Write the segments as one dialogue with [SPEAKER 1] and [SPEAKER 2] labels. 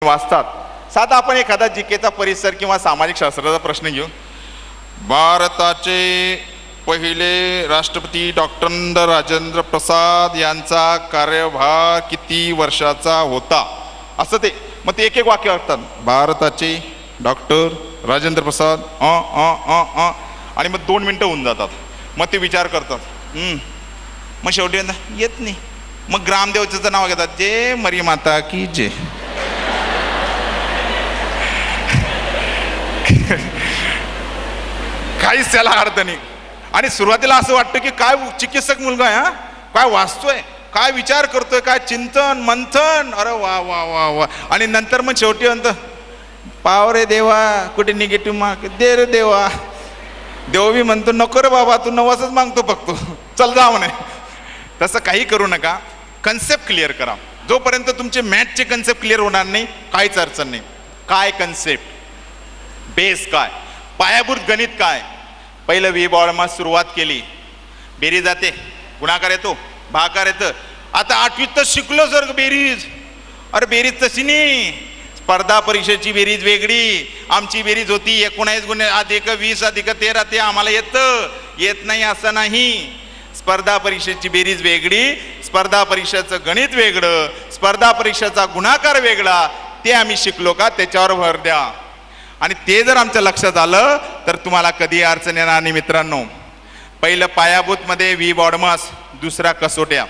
[SPEAKER 1] वाचतात. साधा आपण एखादा जीकेचा परिसर किंवा सामाजिक शास्त्राचा प्रश्न घेऊ. भारताचे पहिले राष्ट्रपती डॉक्टर राजेंद्र प्रसाद यांचा कार्यभार किती वर्षाचा होता, असं ते. मग ते एक एक वाक्य असतात. भारताचे डॉक्टर राजेंद्र प्रसाद आणि मग 2 मिनटं होऊन जातात. मग ते विचार करतात. मग शेवटी येत नाही. मग ग्रामदेवतेचं नाव घेतात, जय मरी माता की जय. काहीच त्याला अर्थ नाही. आणि सुरुवातीला असं वाटतं की काय चिकित्सक मुलगा आहे, हा काय वाचतोय, काय विचार करतोय, काय चिंतन मंथन, अरे वा वा वा वा. आणि नंतर मग शेवटी म्हणतं, पाव रे देवा, कुठे निगेटिव्ह माग दे रे देवा. देव बी म्हणतो, नको रे बाबा, तू नवसच मागतो फक्त, चल जा म्हणे. तसं काही करू नका. कन्सेप्ट क्लिअर करा. जोपर्यंत तुमचे मॅथचे कन्सेप्ट क्लिअर होणार नाही, काहीच अडचण नाही. काय कन्सेप्ट, बेस काय, पायाभूत गणित काय. पहिलं वी बॉर्डमा सुरुवात केली, बेरीज जाते, गुणाकार येतो, भागाकार येतं. आता 8वीत तर शिकलो सर बेरीज. अरे बेरीज तशी नाही, स्पर्धा परीक्षेची बेरीज वेगळी. आमची बेरीज होती 19 × 20 + 13. ते आम्हाला येत नाही असं नाही. स्पर्धा परीक्षेची बेरीज वेगळी, स्पर्धा परीक्षेचं गणित वेगळं, स्पर्धा परीक्षेचा गुणाकार वेगळा. ते आम्ही शिकलो का, त्याच्यावर भर द्या. आणि ते जर आमच्या लक्षात आलं तर तुम्हाला कधी अडचण येणार नाही. मित्रांनो, पहिलं पायाभूतमध्ये वी बॉडमस, दुसरा कसोट्या.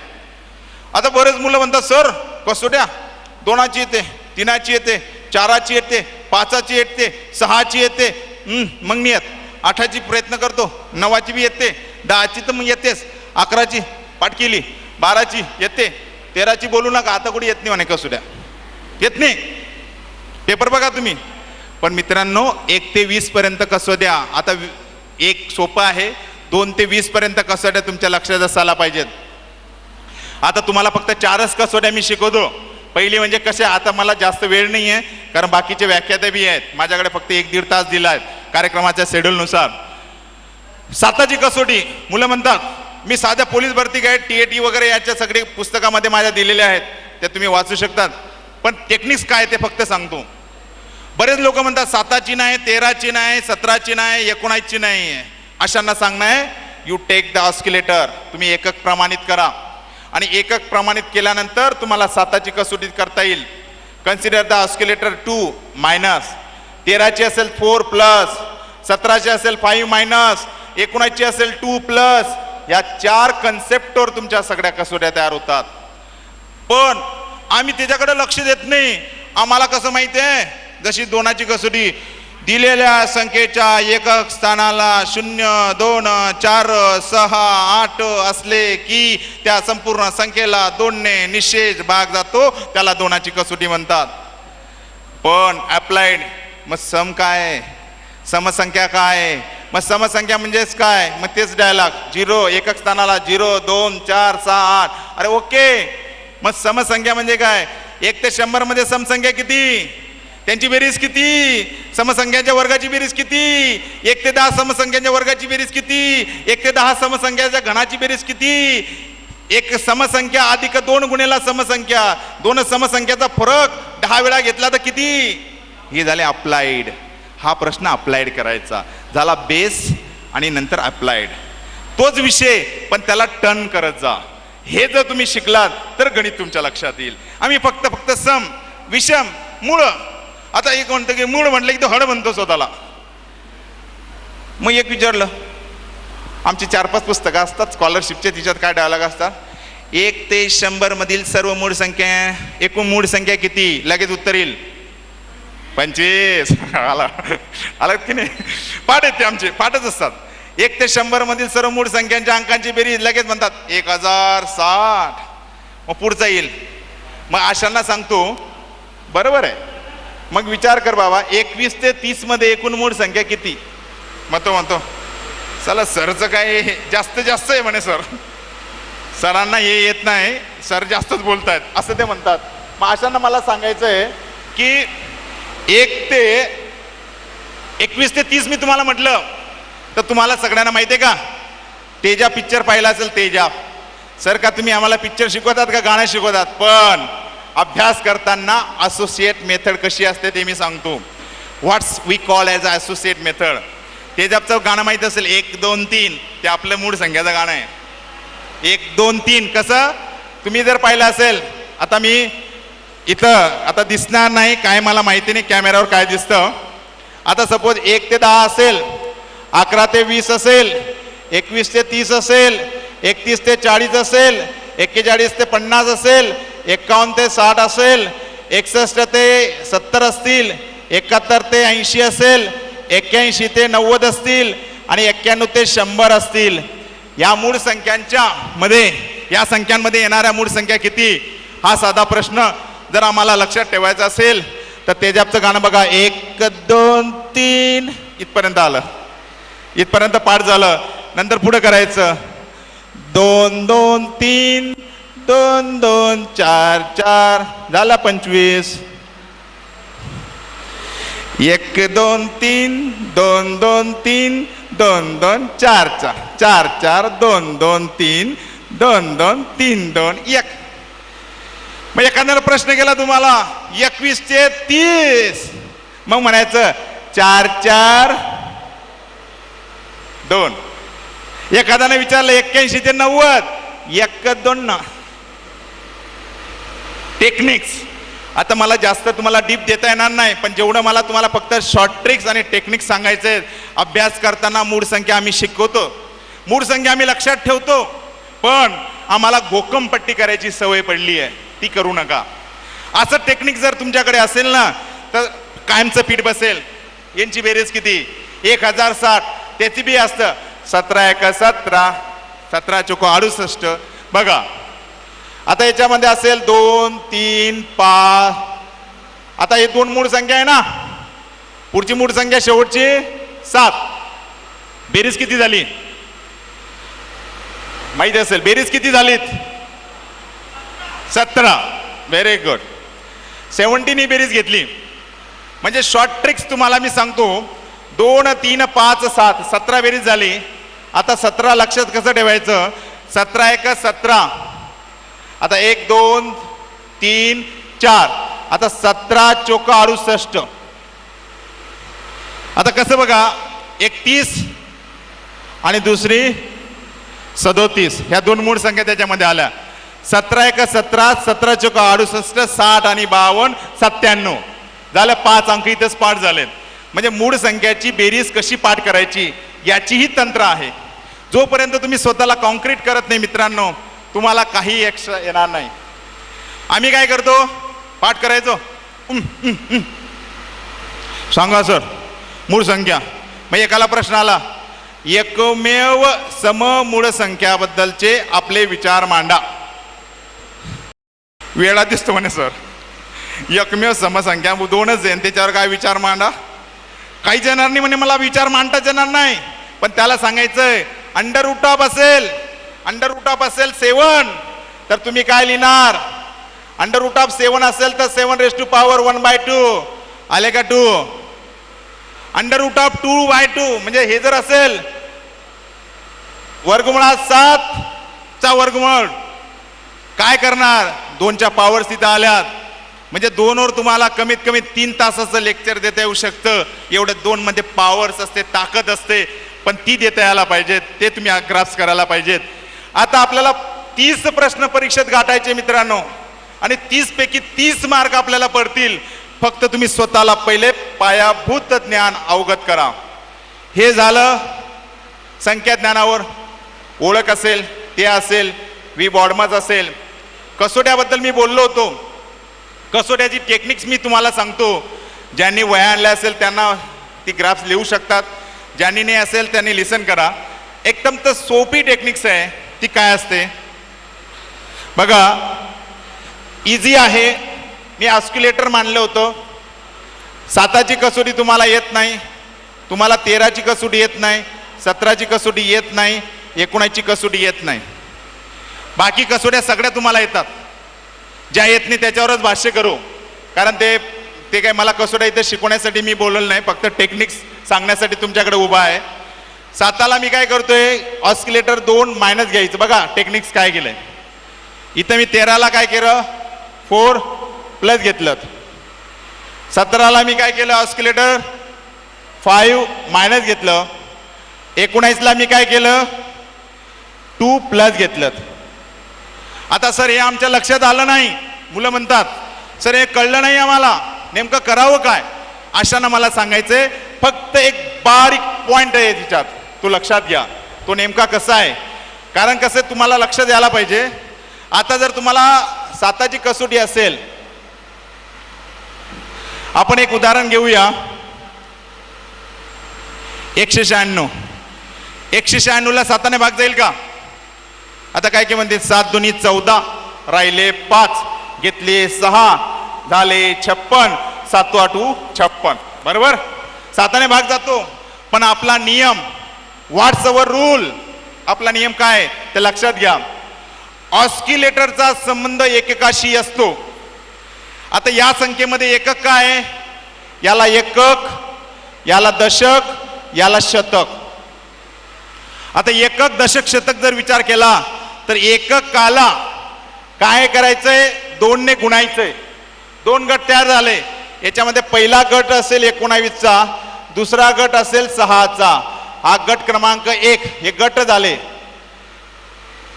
[SPEAKER 1] आता बरेच मुलं म्हणतात, सर कसोट्या 2ची येते, 3ची येते, 4ची येते, 5ची येते, 6ची येते. मग नाही येत. 8ची प्रयत्न करतो, 9ची बी येते, 10ची तर मग येतेच, 11ची पाठ केली, 12ची येते, 13ची बोलू नका, आता कुठे येत नाही म्हणे कसोट्या, येत नाही. पेपर बघा तुम्ही. पण मित्रांनो, 1 ते 20 पर्यंत कसोट्या. आता 1 सोपं आहे, 2 ते 20 पर्यंत कसोट्या तुमच्या लक्षात असायला पाहिजेत. आता तुम्हाला फक्त 4च कसोट्या मी शिकवतो. पहिली म्हणजे कशा, आता मला जास्त वेळ नाही आहे, कारण बाकीचे व्याख्याते बी आहेत माझ्याकडे. फक्त 1-1.5 तास दिला आहे कार्यक्रमाच्या शेड्यूलनुसार. 7ची कसोटी. मुलं म्हणतात, मी साध्या पोलीस भरती काय TAT वगैरे याच्या सगळे पुस्तकामध्ये माझ्या दिलेल्या आहेत, त्या तुम्ही वाचू शकतात. पण टेक्निक्स काय ते फक्त सांगतो. बरेच लोक म्हणतात 7ची नाही, 13ची नाही, 17ची नाही, 19ची नाही. अशांना सांगणं आहे, यू टेक द ऑस्किलेटर. तुम्ही एकक प्रमाणित करा. आणि एकक प्रमाणित केल्यानंतर तुम्हाला 7ची कसोटी करता येईल. Consider the oscillator 2 minus. 13ची असेल 4 प्लस, 17ची असेल 5 मायनस, 19ची असेल 2 प्लस. या 4 कन्सेप्टवर तुमच्या सगळ्या कसोट्या तयार होतात. पण आम्ही त्याच्याकडे लक्ष देत नाही. आम्हाला कसं माहिती आहे, जशी 2ची कसोटी, दिलेल्या संख्येच्या एकक स्थानाला 0, 2, 4, 6, 8 असले की त्या संपूर्ण संख्येला 2ने निषेध भाग जातो, त्याला 2ची कसोटी म्हणतात. पण अप्लाइड, मग सम काय, समसंख्या काय, मग समसंख्या म्हणजेच काय, मग तेच डायलॉग. 0 एकक स्थानाला 0, 2, 4, 6, 8. अरे ओके, मग समसंख्या म्हणजे काय, 1 ते 100 मध्ये समसंख्या किती, त्यांची बेरीज किती, समसंख्यांच्या वर्गाची बेरीज किती, 1 ते 10 समसंख्यांच्या वर्गाची बेरीज किती, 1 ते 10 समसंख्याच्या घनाची बेरीज किती, एक समसंख्या अधिक 2 गुणिले समसंख्या, 2 समसंख्याचा फरक 10 वेळा घेतला तर किती. हे झाले अप्लाइड. हा प्रश्न अप्लाइड करायचा झाला. बेस आणि नंतर अप्लाइड, तोच विषय पण त्याला टर्न करत जा. हे जर तुम्ही शिकलात तर गणित तुमच्या लक्षात येईल. आम्ही फक्त सम, विषम, मूळ. आता एक म्हणतं की मूळ म्हटलं की तो हड म्हणतो स्वतःला. मग एक विचारलं, आमची 4-5 पुस्तकं असतात स्कॉलरशिपचे, तिच्यात काय डायलॉग असतात, 1 ते 100 मधील सर्व मूळ संख्या, एकूण मूळ संख्या किती, लगेच उत्तर येईल 25. आला की नाही. पाठ आहेत ते, आमचे पाठच असतात. 1 ते 100 मधील सर्व मूळ संख्यांच्या अंकांची बेरीज, लगेच म्हणतात 1060. मग पुढचा येईल. मग अशांना सांगतो, बरोबर आहे, मग विचार कर बाबा, 21 ते 30 मध्ये एकूण मूळ संख्या किती. मग तो म्हणतो, चला सरचं काय जास्त आहे म्हणे, सरांना हे येत नाही, सर जास्तच बोलतायत असं ते म्हणतात. मग अशांना मला सांगायचं आहे की 21 ते 30 मी तुम्हाला म्हटलं तर तुम्हाला सगळ्यांना माहिती आहे का, तेजा पिक्चर पाहिला असेल, तेजा. सर का तुम्ही आम्हाला पिक्चर शिकवतात का गाणं शिकवतात, पण अभ्यास करताना असोसिएट मेथड कशी असते ते मी सांगतो. What's we call as a associate method. ते जपचं गाणं माहीत असेल, 1 2 3, ते आपलं मूळ संख्याचं गाणं आहे. 1 2 3 कसं तुम्ही जर पाहिलं असेल, आता मी इथं आता दिसणार नाही काय, मला माहिती नाही कॅमेऱ्यावर काय दिसतं. आता सपोज 1 ते 10 असेल, 11 ते 20 असेल, 21 ते 30 असेल, 31 ते 40 असेल, 41 ते 50 असेल, 51 ते 60 असेल, 61 ते 70 असतील, 71 ते 80 असेल, 81 ते 90 असतील आणि 91 ते 100 असतील. या मूळ संख्यांच्या मध्ये, या संख्यांमध्ये येणाऱ्या मूळ संख्या किती, हा साधा प्रश्न जर आम्हाला लक्षात ठेवायचा असेल तर तेजाबचं गाणं बघा. 1 2 3 इथपर्यंत आलं, इथपर्यंत पाठ झालं. नंतर पुढे करायचं 2 2 3 2 2 4 4 झाला 25. 1 2 3 2 2 3 2 2 4 4 4 4 2 2 3 2 2 3 2 1. मग एखाद्याला प्रश्न केला तुम्हाला 21 ते 30, मग म्हणायचं 4 4 2. एखाद्याने विचारलं 81 ते 90, 1 2 ना. टेक्निक्स आता मला जास्त तुम्हाला डीप देता येणार नाही, पण जेवढं मला तुम्हाला फक्त शॉर्ट ट्रिक्स आणि टेक्निक्स सांगायचे आहेत. अभ्यास करताना मूळ संख्या आम्ही शिकवतो, मूळ संख्या आम्ही लक्षात ठेवतो, पण आम्हाला घोकमपट्टी करायची सवय पडली आहे, ती करू नका. असं टेक्निक जर तुमच्याकडे असेल ना तर कायमचं पीठ बसेल. यांची बेरीज किती, 1060, त्याची बी असतं 17 1 17, 17 चोको 68. बघा आता याच्यामध्ये असेल 2 3 5. आता हे 2 मूळ संख्या आहे ना, पुढची मूळ संख्या शेवटची 7. बेरीज किती झाली माहिती असेल, बेरीज किती झालीत 17. Very good. 17 ही बेरीज घेतली. म्हणजे शॉर्ट ट्रिक्स तुम्हाला मी सांगतो. 2 3 5 7, 17 बेरीज झाली. आता 17 लक्षात कसं ठेवायचं, 17 1 17. आता 1 2 3 4. आता 17 चोक 68. आता कसं बघा, 31 आणि दुसरी 37, ह्या 2 मूळ संख्या त्याच्यामध्ये आल्या. 17 1 17, 17 चोक 68, 60 आणि 52 97 झालं. 5 अंक इथेच पाठ झालेत. म्हणजे मूळ संख्याची बेरीज कशी पाठ करायची याचीही तंत्र आहे. जोपर्यंत तुम्ही स्वतःला कॉन्क्रीट करत नाही मित्रांनो, तुम्हाला काही एक्स्ट्रा येणार नाही. आम्ही काय करतो, पाठ करायचो, सांगा सर मूळ संख्या. मग एकाला प्रश्न आला, एकमेव सममूळ संख्याबद्दलचे आपले विचार मांडा. वेळा दिसतो म्हणे सर, एकमेव समसंख्या 2च आहे, त्याच्यावर काय विचार मांडा. काहीच येणार नाही म्हणे, मला विचार मांडताच येणार नाही. पण त्याला सांगायचंय अंडर रूट ऑफ असेल, अंडर रूट ऑफ असेल 7, तर तुम्ही काय लिहिणार, अंडर रूट ऑफ 7 असेल तर 7⁻1/2 आले का 2. अंडर रूट ऑफ 2/2 म्हणजे हे जर असेल वर्गमुळात 7 चा वर्गमूळ, काय करणार, 2च्या पॉवर्स तिथं आल्यात. म्हणजे 2 वर तुम्हाला कमीत कमी 3 तासाचं लेक्चर देता येऊ शकतं. एवढं 2 मध्ये पॉवर्स असते, ताकद असते, पण ती देता यायला पाहिजेत, ते तुम्ही ग्राफ्स करायला पाहिजेत. आता आपल्याला 30 प्रश्न परीक्षेत गाठायचे मित्रांनो, आणि 30 पैकी 30 मार्क आपल्याला पडतील. फक्त तुम्ही स्वतःला पहिले पायाभूत ज्ञान अवगत करा. हे झालं संख्या ज्ञानावर. ओळख असेल ते असेल, वी बॉडमज असेल. कसोट्याबद्दल मी बोललो होतो. कसोट्याची टेक्निक्स मी तुम्हाला सांगतो. ज्यांनी वह्या आणल्या असेल त्यांना ती ग्राफ्स लिहू शकतात, ज्यांनी नाही असेल त्यांनी लिसन करा. एकदम तर सोपी टेक्निक्स आहे. ती काय असते बघा, इझी आहे. मी ऑस्क्युलेटर मानलं होतं. 7ची कसोटी तुम्हाला येत नाही, तुम्हाला 13ची कसोटी येत नाही, 17ची कसोटी येत नाही, 19ची कसोटी येत नाही. बाकी कसोट्या सगळ्या तुम्हाला येतात. ज्या येत नाही त्याच्यावरच भाष्य करू, कारण ते काय मला कसोट्या इथे शिकवण्यासाठी मी बोललो नाही, फक्त टेक्निक्स सांगण्यासाठी तुमच्याकडे उभा आहे. 7ला मी काय करतोय, ऑस्किलेटर 2 मायनस घ्यायचं. बघा टेक्निक्स काय केलंय इथं. मी 13ला काय केलं, 4 प्लस घेतलं. 17ला मी काय केलं, ऑस्किलेटर 5 मायनस घेतलं. 19ला मी काय केलं, 2 प्लस घेतलं. आता सर हे आमच्या लक्षात आलं नाही. मुलं म्हणतात सर हे कळलं नाही आम्हाला, नेमकं करावं काय. अशानं मला सांगायचंय फक्त एक बारीक पॉइंट आहे तिच्यात, तो लक्षात घ्या. तो नेमका कसा आहे, कारण कसं तुम्हाला लक्ष द्यायला पाहिजे. आता जर तुम्हाला 7ची कसोटी असेल, आपण एक उदाहरण घेऊया. 196. 196ला 7ने भाग जाईल का. आता काय की म्हणते 7 दुनी 14, राहिले 5, घेतले 6, झाले 56, 7 8 56, बरोबर. 7ने भाग जातो. पण आपला नियम, व्हॉट्स अवर रूल, आपला नियम काय ते लक्षात घ्या. ऑस्किलेटरचा संबंध एककाशी असतो. आता या संख्येमध्ये एकक काय आहे, याला एकक, याला दशक, याला शतक. आता एकक दशक शतक जर विचार केला तर एककाला काय करायचंय, 2 ने गुणायचंय. 2 गट तयार झाले. याच्यामध्ये पहिला गट असेल 19चा, दुसरा गट असेल 6चा. हा गट क्रमांक 1, हे गट झाले.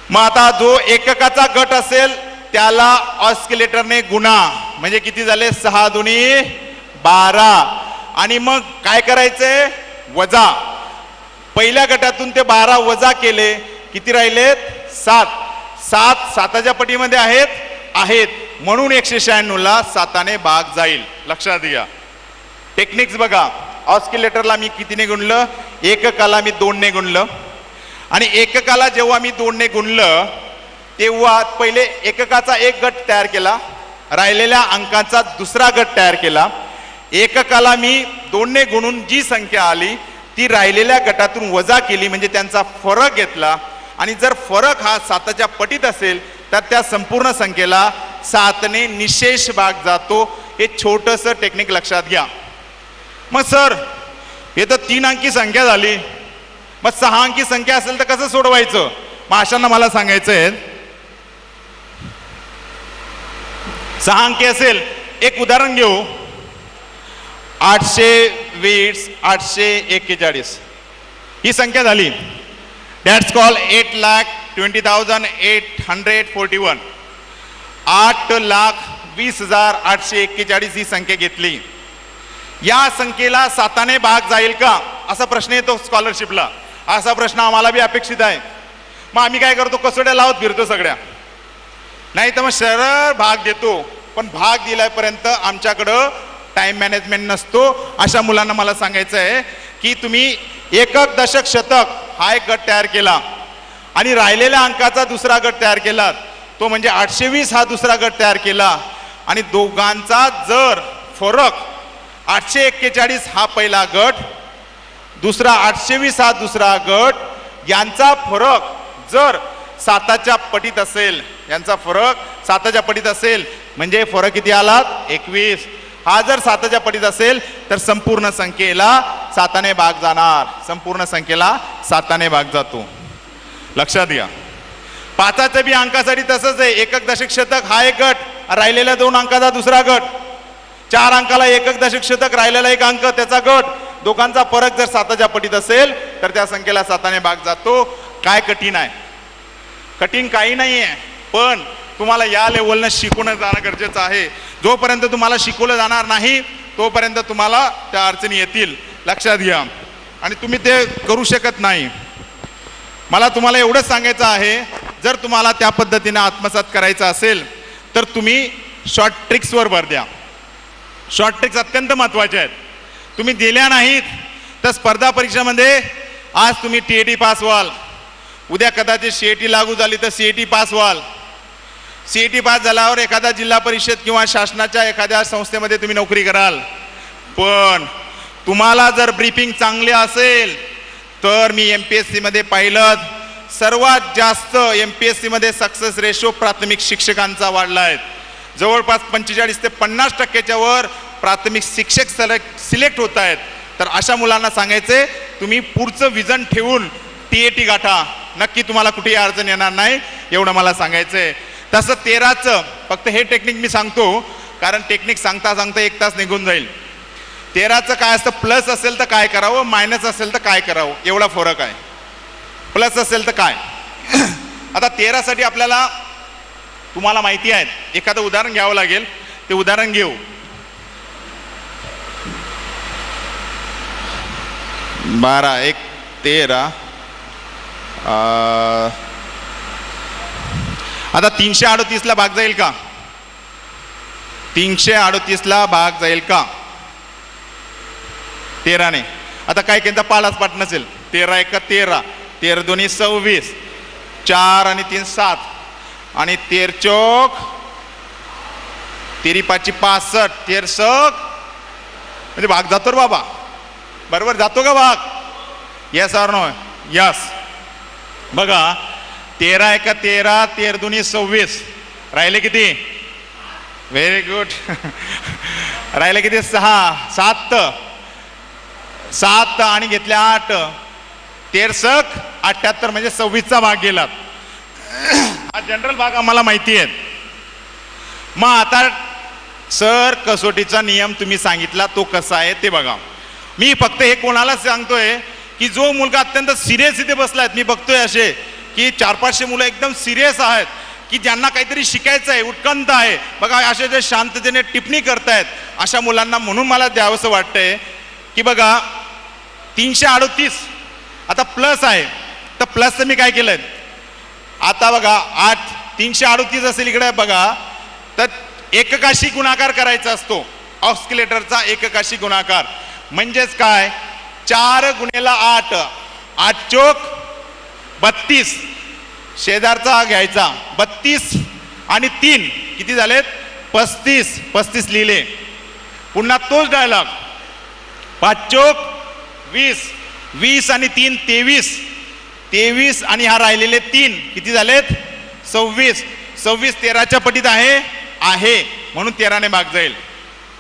[SPEAKER 1] मग आता जो एककाचा गट असेल त्याला ऑस्किलेटरने गुणा, म्हणजे किती झाले, 6 दुनी 12. आणि मग काय करायचंय, वजा. पहिल्या गटातून ते 12 वजा केले, किती राहिलेत, 7. 7च्या पटीमध्ये आहेत, म्हणून 196ला 7ने भाग जाईल. लक्षात घ्या. टेक्निक्स बघा. ऑस्किलेटरला मी कितीने गुणलं, एककाला मी 2 ने गुणलं. आणि एककाला जेव्हा मी 2 ने गुणलं तेव्हा पहिले एककाचा एक गट तयार केला, राहिलेल्या अंकाचा दुसरा गट तयार केला. एककाला मी 2 ने गुणून जी संख्या आली ती राहिलेल्या गटातून वजा केली, म्हणजे त्यांचा फरक घेतला. आणि जर फरक हा 7च्या पटीत असेल तर त्या संपूर्ण संख्येला 7ने निशेष भाग जातो. हे छोटंसं टेक्निक लक्षात घ्या. मग सर हे तर 3 अंकी संख्या झाली, मग 6 अंकी संख्या असेल तर कसं सोडवायचं. मग अशांना मला सांगायचंय 6 अंकी असेल, एक उदाहरण घेऊ. 820, 841 ही संख्या झाली. That's call 8,20,841. 8,20,841 ही संख्या घेतली. या संख्येला 7ने भाग जाईल का असा प्रश्न येतो स्कॉलरशिपला. असा प्रश्न आम्हाला बी अपेक्षित आहे. मग आम्ही काय करतो, कसोट्या लावत फिरतो सगळ्या, नाही तर मग सरळ भाग देतो. पण भाग दिल्यापर्यंत आमच्याकडं टाइम मॅनेजमेंट नसतो. अशा मुलांना मला सांगायचं आहे की तुम्ही एकक दशक शतक हा एक गट तयार केला आणि राहिलेल्या अंकाचा दुसरा गट तयार केला, तो म्हणजे 820 हा दुसरा गट तयार केला. आणि दोघांचा जर फरक 841 हा पहिला गट, दुसरा 820 हा दुसरा गट, यांचा फरक जर 7च्या पटीत असेल, यांचा फरक 7च्या पटीत असेल, म्हणजे फरक किती आला, 21. हा जर 7च्या पटीत असेल तर संपूर्ण संख्येला 7ने भाग जाणार. संपूर्ण संख्येला 7ने भाग जातो. लक्षात घ्या. 5च्या बी अंकासाठी तसंच आहे. एकक दशक शतक हा एक गट, राहिलेल्या 2 अंकाचा दुसरा गट. 4 अंकाला एकक दशक शतक, राहिलेला 1 अंक त्याचा गट. दोघांचा फरक जर 7च्या पटीत असेल तर त्या संख्येला 7ने भाग जातो. काय कठीण आहे, कठीण काही नाही आहे. पण तुम्हाला या लेवलनं शिकवणं जाणं गरजेचं आहे. जोपर्यंत तुम्हाला शिकवलं जाणार नाही तोपर्यंत तुम्हाला त्या अडचणी येतील. लक्षात घ्या. आणि तुम्ही ते करू शकत नाही. मला तुम्हाला एवढंच सांगायचं आहे, जर तुम्हाला त्या पद्धतीने आत्मसात करायचं असेल तर तुम्ही शॉर्ट ट्रिक्सवर भर द्या. शॉर्ट ट्रिक्स अत्यंत महत्त्वाचे आहेत. तुम्ही दिल्या नाहीत तर स्पर्धा परीक्षेमध्ये आज तुम्ही TAT पास व्हाल, उद्या कदाचित CAT लागू झाली तर CAT पास व्हाल. CAT पास झाल्यावर एखादा जिल्हा परिषद किंवा शासनाच्या एखाद्या संस्थेमध्ये तुम्ही नोकरी कराल. पण तुम्हाला जर ब्रीफिंग चांगले असेल तर मी MPSC मध्ये पाहिलं, सर्वात जास्त MPSC मध्ये सक्सेस रेशो प्राथमिक शिक्षकांचा वाढला आहे. जवळपास 45 ते 50% वर प्राथमिक शिक्षक सिलेक्ट होत आहेत. तर अशा मुलांना सांगायचे, तुम्ही पुढचं विजन ठेवून TAT गाठा, नक्की तुम्हाला कुठेही अडचण येणार नाही, एवढं मला सांगायचंय. तसं 13चं फक्त हे टेक्निक मी सांगतो, कारण टेक्निक सांगता सांगता 1 तास निघून जाईल. 13चं काय असतं, प्लस असेल तर काय करावं, मायनस असेल तर काय करावं, एवढा फरक आहे. प्लस असेल तर काय. आता 13साठी आपल्याला तुम्हाला माहिती आहे, एखादं उदाहरण घ्यावं लागेल. ते उदाहरण घेऊ. 12 1 13. आता 338ला भाग जाईल का, 338ला भाग जाईल का 13ने. आता काय केलं तर पालाच पाठ नसेल. 13 1 13, 13 2 26, 4 आणि 3 7, आणि 13 चौक 13 5 65, 13 सक म्हणजे भाग जातो रे बाबा. बरोबर जातो का भाग? Yes or no? यस. बघा 13 1 13, 13 2 26, राहिले किती? Very good. राहिले किती? 6 7 7 आणि घेतले 8, 13 सक 78 म्हणजे 26चा भाग गेला. हा जनरल भाग आम्हाला माहिती आहे. मग आता सर कसोटीचा नियम तुम्ही सांगितला तो कसा आहे ते बघा. मी फक्त हे कोणाला सांगतोय की जो मुलगा अत्यंत सिरियस इथे बसलाय, मी बघतोय असे की 400-500 मुलं एकदम सिरियस आहेत की ज्यांना काहीतरी शिकायचं आहे, उत्कंठ आहे. बघा असे जे शांततेने टिप्पणी करतायत अशा मुलांना म्हणून मला द्यावंसं वाटतंय की बघा 338 आता प्लस आहे, तर प्लसचं मी काय केलंय, आता बघा 338 असेल इकडे बघा, तर एककाशी गुणाकार करायचा असतो. ऑस्किलेटरचा एककाशी गुणाकार म्हणजेच काय, 4 गुणेला 8, 8 चोक 32, शेजारचा घ्यायचा 32 आणि 3 किती झालेत 35, 35 लिहिले. पुन्हा तोच डायलॉग 5 चोक 20, 20 आणि 3 23, 23 आणि हा राहिलेले 3 किती झालेत 26, 26 13च्या पटीत आहे म्हणून 13ने भाग जाईल.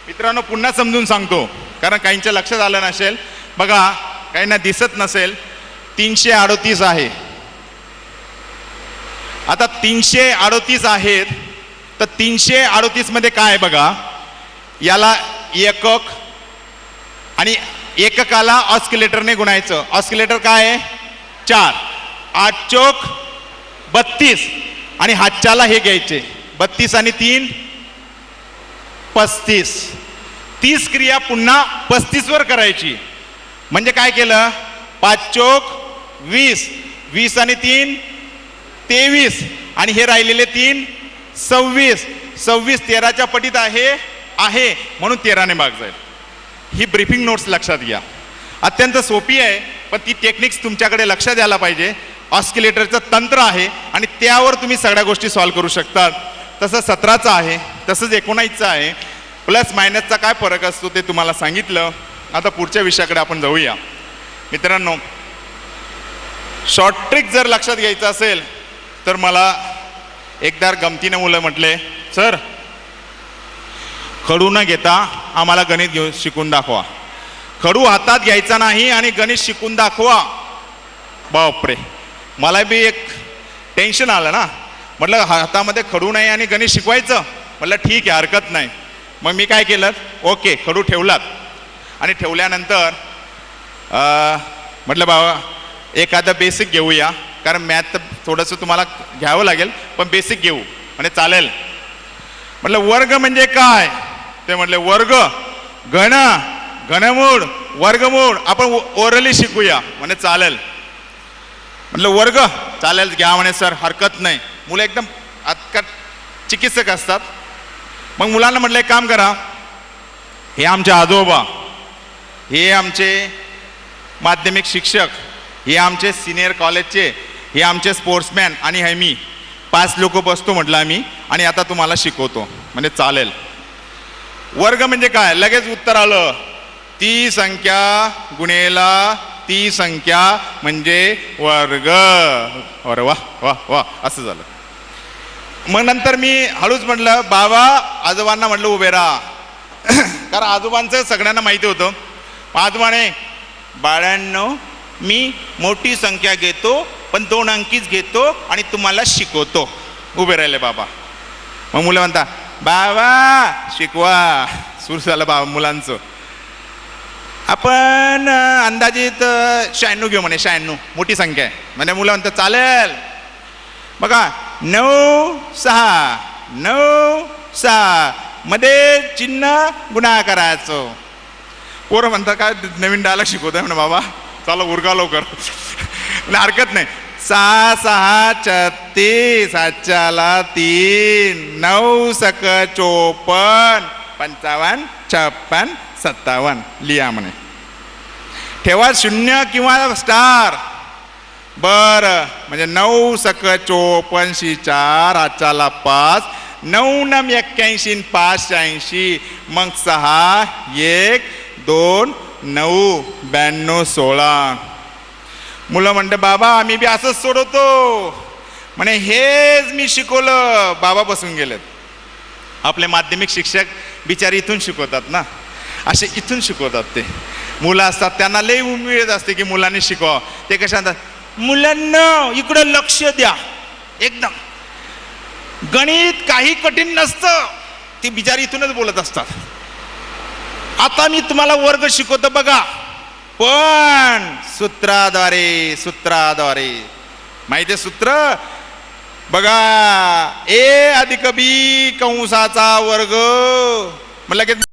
[SPEAKER 1] मित्रांनो पुन्हा समजून सांगतो कारण काहींच्या लक्षात आलं नसेल. बघा काहींना दिसत नसेल, 338 आहे. आता 338 आहेत, तर 338 मध्ये काय बघा, याला एकक आणि एककाला ऑस्किलेटरने गुणायचं. ऑस्किलेटर काय आहे 4, 8 चोक 32 आणि हातच्याला हे घ्यायचे 32 आणि 3 35. 30 क्रिया पुन्हा 35 वर करायची. म्हणजे काय केलं 5 चोक 20, 20 आणि 3 23 आणि हे राहिलेले 3 26, 26 13च्या पटीत आहे म्हणून 13ने भाग जाईल. ही ब्रीफिंग नोट्स लक्षात घ्या. अत्यंत सोपी आहे पण ती टेक्निक्स तुमच्याकडे लक्षात द्यायला पाहिजे. ऑस्किलेटरचं तंत्र आहे आणि त्यावर तुम्ही सगळ्या गोष्टी सॉल्व्ह करू शकतात. तसं 17चं आहे, तसंच 19चं आहे. प्लस मायनसचा काय फरक असतो ते तुम्हाला सांगितलं. आता पुढच्या विषयाकडे आपण जाऊया. मित्रांनो शॉर्ट ट्रिक जर लक्षात घ्यायचं असेल तर मला एकदा गमतीनं मुलं म्हटले, सर खडू न घेता आम्हाला गणित शिकून दाखवा. खडू हातात घ्यायचा नाही आणि गणित शिकून दाखवा. बापरे, मला बी एक टेन्शन आलं ना. म्हटलं हातामध्ये खडू नाही आणि गणित शिकवायचं. म्हटलं ठीक आहे हरकत नाही. मग मी काय केलं, ओके खडू ठेवलात आणि ठेवल्यानंतर म्हटलं बाबा एखादं बेसिक घेऊया, कारण मॅथ तर थोडंसं तुम्हाला घ्यावं लागेल पण बेसिक घेऊ म्हणजे चालेल. म्हटलं वर्ग म्हणजे काय, ते म्हटले वर्ग घन घनमूळ वर्गमूळ आपण ओरली शिकूया म्हणे चालेल. म्हटलं वर्ग चालेल घ्या म्हणे सर हरकत नाही. मुलं एकदम आजकाल चिकित्सक असतात. मग मुलांना म्हटलं एक काम करा, हे आमचे आजोबा, हे आमचे माध्यमिक शिक्षक, हे आमचे सिनियर कॉलेजचे, हे आमचे स्पोर्ट्समॅन आणि हे मी 5 लोक बसतो म्हटलं आम्ही आणि आता तुम्हाला शिकवतो. म्हणजे चालेल. वर्ग म्हणजे काय, लगेच उत्तर आलं, ती संख्या गुणेला ती संख्या म्हणजे वर्ग. अरे वा वा वा असं झालं. मग नंतर मी हळूच म्हटलं बाबा आजोबांना म्हटलं उभे राहा. कारण आजोबांचं सगळ्यांना माहिती होतं. आजोबाने बाळांनो मी मोठी संख्या घेतो पण 2 अंकीच घेतो आणि तुम्हाला शिकवतो. उभे राहिले बाबा. मग मुलं म्हणता बाबा शिकवा. सुरू झालं बाबा मुलांचं. आपण अंदाजित 96 घेऊ म्हणे. 96 मोठी संख्या आहे. म्हणजे मुलं म्हणतात चालेल. बघा 9 6 9 6 मध्ये चिन्ह गुणाकाराचं. पोरं म्हणतात काय नवीन डायलॉग शिकवतोय म्हणे बाबा, चला उरका लवकर. हरकत नाही. 6 6 36 7 3 9 सक 54 55 56 57 लिहा म्हणे. ठेवा 0 किंवा स्टार. बर म्हणजे 9 सक 54 4 8 5 9 नम 81 5 86 मग 6 1 2 9 92 16. मुलं म्हणते बाबा आम्ही बी असंच सोडवतो म्हणे. हेच मी शिकवलं. बाबा बसून गेलेत. आपले माध्यमिक शिक्षक बिचारे इथून शिकवतात ना, असे इथून शिकवतात. ते मुलं असतात त्यांना लई उमेद असते की मुलांनी शिकवा. ते कशा म्हणतात, मुलांना इकडं लक्ष द्या. एकदम गणित काही कठीण नसतं. ते बिचारी इथूनच बोलत असतात. आता मी तुम्हाला वर्ग शिकवतो बघा, पण सूत्राद्वारे. सूत्राद्वारे माहिती सूत्र बघा. ए अधिक बी कंसाचा वर्ग. मला लगेच